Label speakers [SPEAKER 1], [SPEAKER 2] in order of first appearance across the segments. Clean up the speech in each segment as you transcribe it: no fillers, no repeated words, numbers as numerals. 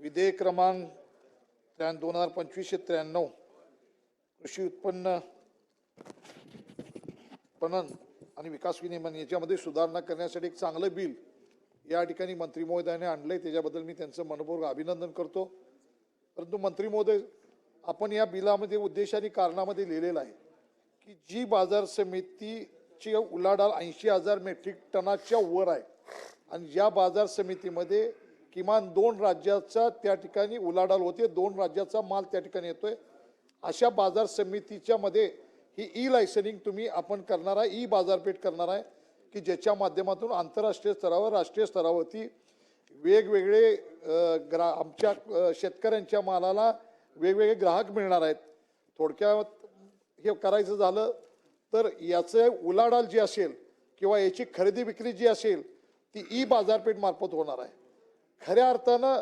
[SPEAKER 1] विधेयक क्रमांक 2025-93 कृषी उत्पन्न पणन आणि विकास विनियमन याच्यामध्ये सुधारणा करण्यासाठी एक चांगलं बिल या ठिकाणी मंत्री महोदयाने आणलंय, त्याच्याबद्दल मी त्यांचं मनपूर्वक अभिनंदन करतो। परंतु मंत्री महोदय, आपण या बिलामध्ये उद्देश आणि कारणामध्ये लिहिलेलं आहे की जी बाजार समितीची उलाढाल 80,000 मेट्रिक टनाच्या वर आहे आणि ज्या बाजार समितीमध्ये किमान 2 राज्याचा त्या ठिकाणी उलाढाल होते, 2 राज्याचा माल त्या ठिकाणी येतोय, अशा बाजार समितीच्या मध्ये ही ई लायसनिंग तुम्ही आपण करणार आहे, ई बाजारपेठ करणार आहे की ज्याच्या माध्यमातून आंतरराष्ट्रीय स्तरावर राष्ट्रीय स्तरावरती वेगवेगळे आमच्या शेतकऱ्यांच्या मालाला वेगवेगळे ग्राहक मिळणार आहेत। थोडक्यात हे करायचं झालं तर याचं उलाढाल जी असेल किंवा याची खरेदी विक्री जी असेल ती ई बाजारपेठ मार्फत होणार आहे। खऱ्या अर्थानं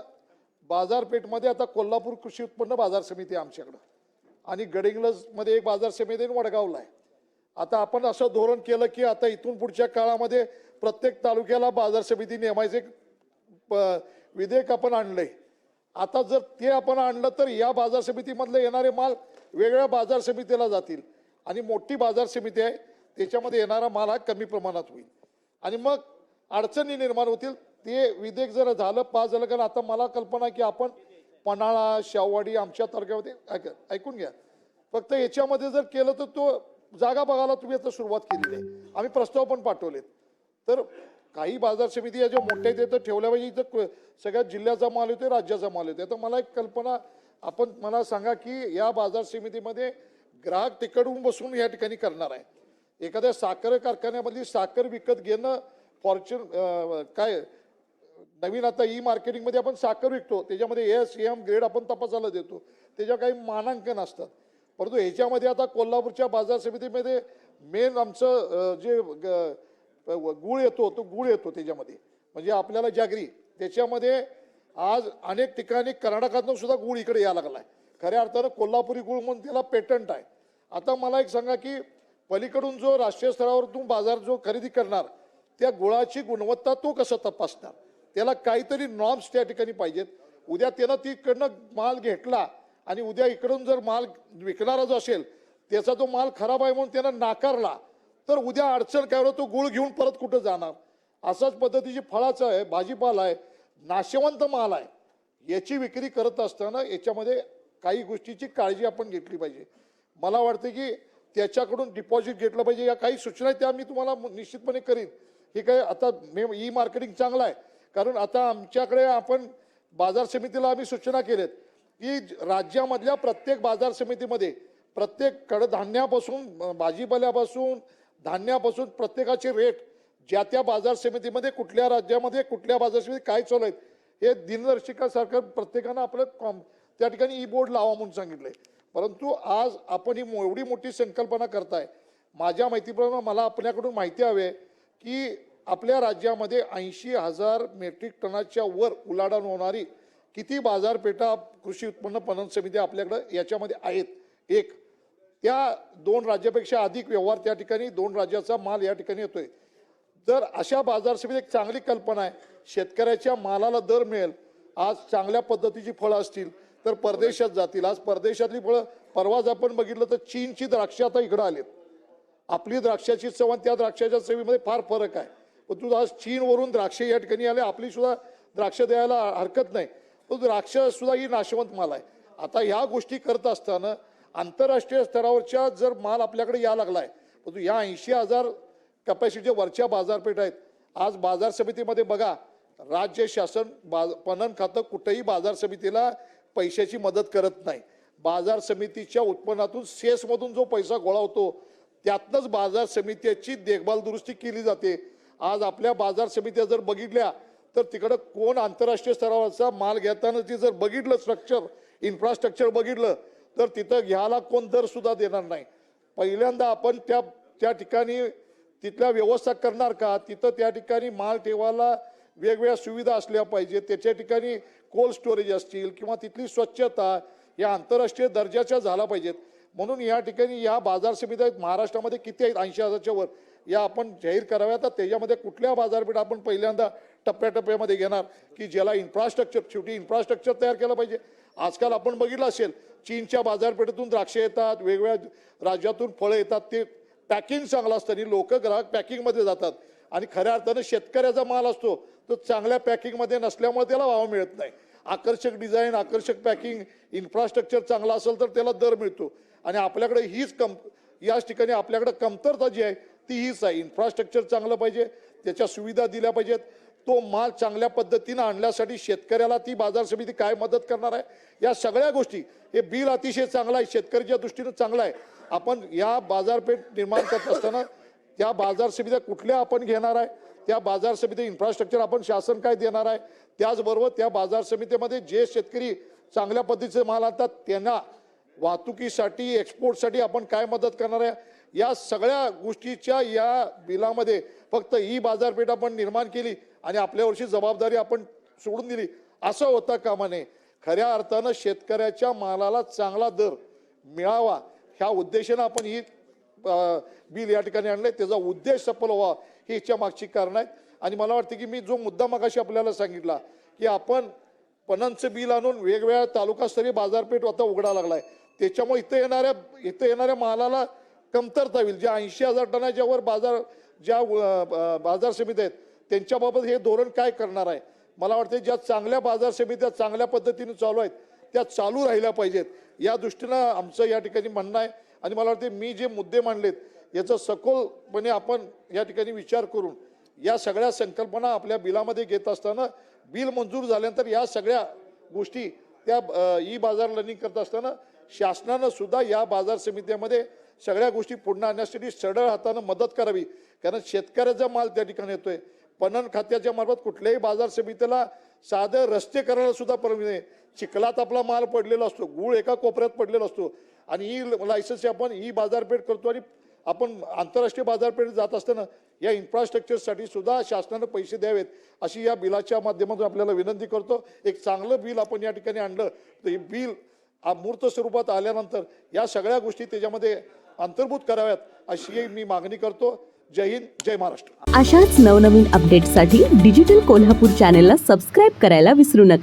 [SPEAKER 1] बाजारपेठमध्ये आता कोल्हापूर कृषी उत्पन्न बाजार समिती आमच्याकडं आणि गडिंग्लजमध्ये एक बाजार समिती आहे, वडगावला आहे। आता आपण असं धोरण केलं की आता इथून पुढच्या काळामध्ये प्रत्येक तालुक्याला बाजार समिती नेमायचे विधेयक आपण आणलंय। आता जर ते आपण आणलं तर या बाजार समितीमधले येणारे माल वेगळ्या बाजार समितीला जातील आणि मोठी बाजार समिती आहे त्याच्यामध्ये येणारा माल हा कमी प्रमाणात होईल आणि मग अडचणी निर्माण होतील। ते विधेयक जर झालं पास झालं, कारण आता मला कल्पना की आपण पन्हाळा शाहवाडी आमच्या तालुक्यामध्ये ऐकून घ्या, फक्त याच्यामध्ये जर केलं तर तो जागा बघायला तुम्ही आता सुरुवात केलेली आहे, आम्ही प्रस्ताव पण पाठवलेत। तर काही बाजार समिती या ज्या मोठ्या तिथं ठेवल्या पाहिजे, इथं सगळ्या जिल्ह्याचा माल येतोय, राज्याचा माल येतोय। तर मला एक कल्पना आपण मला सांगा की या बाजार समितीमध्ये ग्राहक तिकडून बसून या ठिकाणी करणार आहे, एखाद्या साखर कारखान्यामधली साखर विकत घेणं फॉर्च्यून काय नवीन आता ई मार्केटिंगमध्ये आपण साखर विकतो, त्याच्यामध्ये एम ग्रेड आपण तपासायला देतो, त्याच्या काही मानांकन असतात। परंतु ह्याच्यामध्ये आता कोल्हापूरच्या बाजार समितीमध्ये मेन आमचं जे गुळ येतो तो गुळ येतो त्याच्यामध्ये, म्हणजे आपल्याला जागरी, त्याच्यामध्ये आज अनेक ठिकाणी कर्नाटकातून सुद्धा गुळ इकडे यायला लागलाय। खऱ्या अर्थानं कोल्हापुरी गुळ म्हणून त्याला पेटंट आहे। आता मला एक सांगा की पलीकडून जो राष्ट्रीय स्तरावरून बाजार जो खरेदी करणार त्या गुळाची गुणवत्ता तो कसं तपासणार, त्याला काहीतरी नॉर्म्स त्या ठिकाणी पाहिजेत। उद्या त्यानं तिकडनं माल घेतला आणि उद्या इकडून जर माल विकणारा जो असेल त्याचा तो माल खराब आहे म्हणून त्यानं नाकारला तर उद्या अडचण काय होतं, तो गुळ घेऊन परत कुठं जाणार। अशाच पद्धतीची फळाचं आहे, भाजीपाला आहे, नाशवंत माल आहे, याची विक्री करत असताना याच्यामध्ये काही गोष्टीची काळजी आपण घेतली पाहिजे। मला वाटतं की त्याच्याकडून डिपॉझिट घेतलं पाहिजे। या काही सूचना त्या मी तुम्हाला निश्चितपणे करीन। हे काय आता ई मार्केटिंग चांगलं आहे, कारण आता आमच्याकडे आपण बाजार समितीला आम्ही सूचना केल्यात की राज्यामधल्या प्रत्येक बाजार समितीमध्ये प्रत्येक कडधान्यापासून भाजीपाल्यापासून धान्यापासून प्रत्येकाचे रेट ज्या त्या बाजार समितीमध्ये कुठल्या राज्यामध्ये कुठल्या बाजार समिती काय चालू आहेत हे दिनदर्शिकासारखं प्रत्येकानं आपलं त्या ठिकाणी ई बोर्ड लावा म्हणून सांगितलंय। परंतु आज आपण ही एवढी मोठी संकल्पना करताय, माझ्या माहितीप्रमाणे मला आपल्याकडून माहिती हवी की आपल्या राज्यामध्ये 80,000 मेट्रिक टनाच्या वर उलाढाल होणारी किती बाजारपेठा कृषी उत्पन्न पणन समिती आपल्याकडे याच्यामध्ये आहेत। एक त्या 2 राज्यापेक्षा अधिक व्यवहार त्या ठिकाणी 2 राज्याचा माल या ठिकाणी येतोय। जर अशा बाजार समिती एक चांगली कल्पना आहे, शेतकऱ्याच्या मालाला दर मिळेल। आज चांगल्या पद्धतीची फळं असतील तर परदेशात जातील। आज परदेशातली फळं परवाच आपण बघितलं तर चीनची द्राक्ष आता इकडं आलेत। आपली द्राक्षाची चव आणि त्या द्राक्षाच्या चवीमध्ये फार फरक आहे, पण तू आज चीनवरून द्राक्ष या ठिकाणी आले, आपली सुद्धा द्राक्ष द्यायला हरकत नाही, पण द्राक्ष सुद्धा ही नाशवंत माल आहे। आता ह्या गोष्टी करत असताना आंतरराष्ट्रीय स्तरावरच्या जर माल आपल्याकडे यायला लागलाय, परंतु या 80,000 कॅपॅसिटीच्या वरच्या बाजारपेठ आहेत। आज बाजार समितीमध्ये बघा, राज्य शासन पणन खातं कुठेही बाजार समितीला पैशाची मदत करत नाही। बाजार समितीच्या उत्पन्नातून सेसमधून जो पैसा गोळा होतो त्यातनंच बाजार समितीची देखभाल दुरुस्ती केली जाते। आज आपल्या बाजार समित्या जर बघितल्या तर तिकडं कोण आंतरराष्ट्रीय स्तरावरचा माल घेताना ती जर बघितलं स्ट्रक्चर इन्फ्रास्ट्रक्चर बघितलं तर तिथं घ्यायला कोण दर सुद्धा देणार नाही। पहिल्यांदा आपण त्या ठिकाणी तिथल्या व्यवस्था करणार का, तिथं त्या ठिकाणी माल ठेवायला वेगवेगळ्या सुविधा असल्या पाहिजे, त्याच्या ठिकाणी कोल्ड स्टोरेज असतील किंवा तिथली स्वच्छता या आंतरराष्ट्रीय दर्जाच्या झाला पाहिजेत। म्हणून या ठिकाणी या बाजार समित्या महाराष्ट्रामध्ये किती आहेत 80,000च्या वर या आपण जाहीर कराव्या। तर त्याच्यामध्ये कुठल्या बाजारपेठ आपण पहिल्यांदा टप्प्याटप्प्यामध्ये घेणार की ज्याला इन्फ्रास्ट्रक्चर, शेवटी इन्फ्रास्ट्रक्चर तयार केलं पाहिजे. आजकाल आपण बघितलं असेल चीनच्या बाजारपेठेतून द्राक्षे येतात, वेगवेगळ्या राज्यातून फळं येतात, ते पॅकिंग चांगलं असतं आणि लोक ग्राहक पॅकिंगमध्ये जातात आणि खऱ्या अर्थानं शेतकऱ्याचा माल असतो तो चांगल्या पॅकिंगमध्ये नसल्यामुळे त्याला भाव मिळत नाही. आकर्षक डिझाईन, आकर्षक पॅकिंग, इन्फ्रास्ट्रक्चर चांगला असेल तर त्याला दर मिळतो आणि आपल्याकडे याच ठिकाणी आपल्याकडे कमतरता जी आहे ती हीच आहे. इन्फ्रास्ट्रक्चर चांगलं पाहिजे, त्याच्या सुविधा दिल्या पाहिजेत, तो माल चांगल्या पद्धतीनं आणण्यासाठी शेतकऱ्याला ती बाजार समिती काय मदत करणार आहे, या सगळ्या गोष्टी. हे बिल अतिशय चांगलं आहे, शेतकऱ्याच्या दृष्टीनं चांगलं आहे. आपण या बाजारपेठ निर्माण करत असताना त्या बाजार समित्या कुठल्या आपण घेणार आहे, त्या बाजार समिती इन्फ्रास्ट्रक्चर आपण शासन काय देणार आहे, त्याचबरोबर त्या बाजार समितीमध्ये जे शेतकरी चांगल्या पद्धतीचे माल आणतात त्यांना वाहतुकीसाठी, एक्सपोर्टसाठी आपण काय मदत करणार आहे, या सगळ्या गोष्टीच्या या बिलामध्ये फक्त ही बाजारपेठ आपण निर्माण केली आणि आपल्यावरची जबाबदारी आपण सोडून दिली असं होता कामा नये. खऱ्या अर्थानं शेतकऱ्याच्या मालाला चांगला दर मिळावा ह्या उद्देशानं आपण ही बिल या ठिकाणी आणलंय. त्याचा उद्देश सफल व्हावा ही याच्या मागची कारण आहेत. आणि मला वाटतं की मी जो मुद्दा मगाशी आपल्याला सांगितला की आपण पणनचं बिल आणून वेगवेगळ्या तालुकास्तरीय बाजारपेठ आता उघडा लागलाय, त्याच्यामुळे इथं येणाऱ्या मालाला कमतरता होईल. ज्या 80,000 टनाच्या वर बाजार समिती आहेत त्यांच्याबाबत हे धोरण काय करणार आहे. मला वाटतं ज्या चांगल्या बाजार समित्या चांगल्या पद्धतीने चालू आहेत त्या चालू राहिल्या पाहिजेत, या दृष्टीनं आमचं या ठिकाणी म्हणणं आहे. आणि मला वाटतं मी जे मुद्दे मांडलेत याचा सखोलपणे आपण या ठिकाणी विचार करून या सगळ्या संकल्पना आपल्या बिलामध्ये घेत असताना बिल मंजूर झाल्यानंतर या सगळ्या गोष्टी त्या ई बाजार लर्निंग करत असताना शासनानं सुद्धा या बाजार समित्यामध्ये सगळ्या गोष्टी पुढे आणण्यासाठी सरळ हातानं मदत करावी. कारण शेतकऱ्याचा माल त्या ठिकाणी येतोय. पणन खात्याच्या मार्फत कुठल्याही बाजार समितीला साधं रस्ते करायला सुद्धा परवानगी नाही. चिखलात आपला माल पडलेला असतो, गूळ एका कोपऱ्यात पडलेला असतो आणि ई लायसन्स आपण ई बाजारपेठ करतो आणि आपण आंतरराष्ट्रीय बाजारपेठ जात असताना या इन्फ्रास्ट्रक्चरसाठी सुद्धा शासनानं पैसे द्यावेत अशी या बिलाच्या माध्यमातून आपल्याला विनंती करतो. एक चांगलं बिल आपण या ठिकाणी आणलं तर हे बिल मूर्त स्वरूपात आल्यानंतर या सगळ्या गोष्टी त्याच्यामध्ये अंतर्भूत कराव्यात अशी मी मागणी करतो. जय हिंद, जय महाराष्ट्र.
[SPEAKER 2] अशाच नवनवीन अपडेट्ससाठी डिजिटल कोल्हापूर चॅनेलला सबस्क्राईब करायला विसरू नका.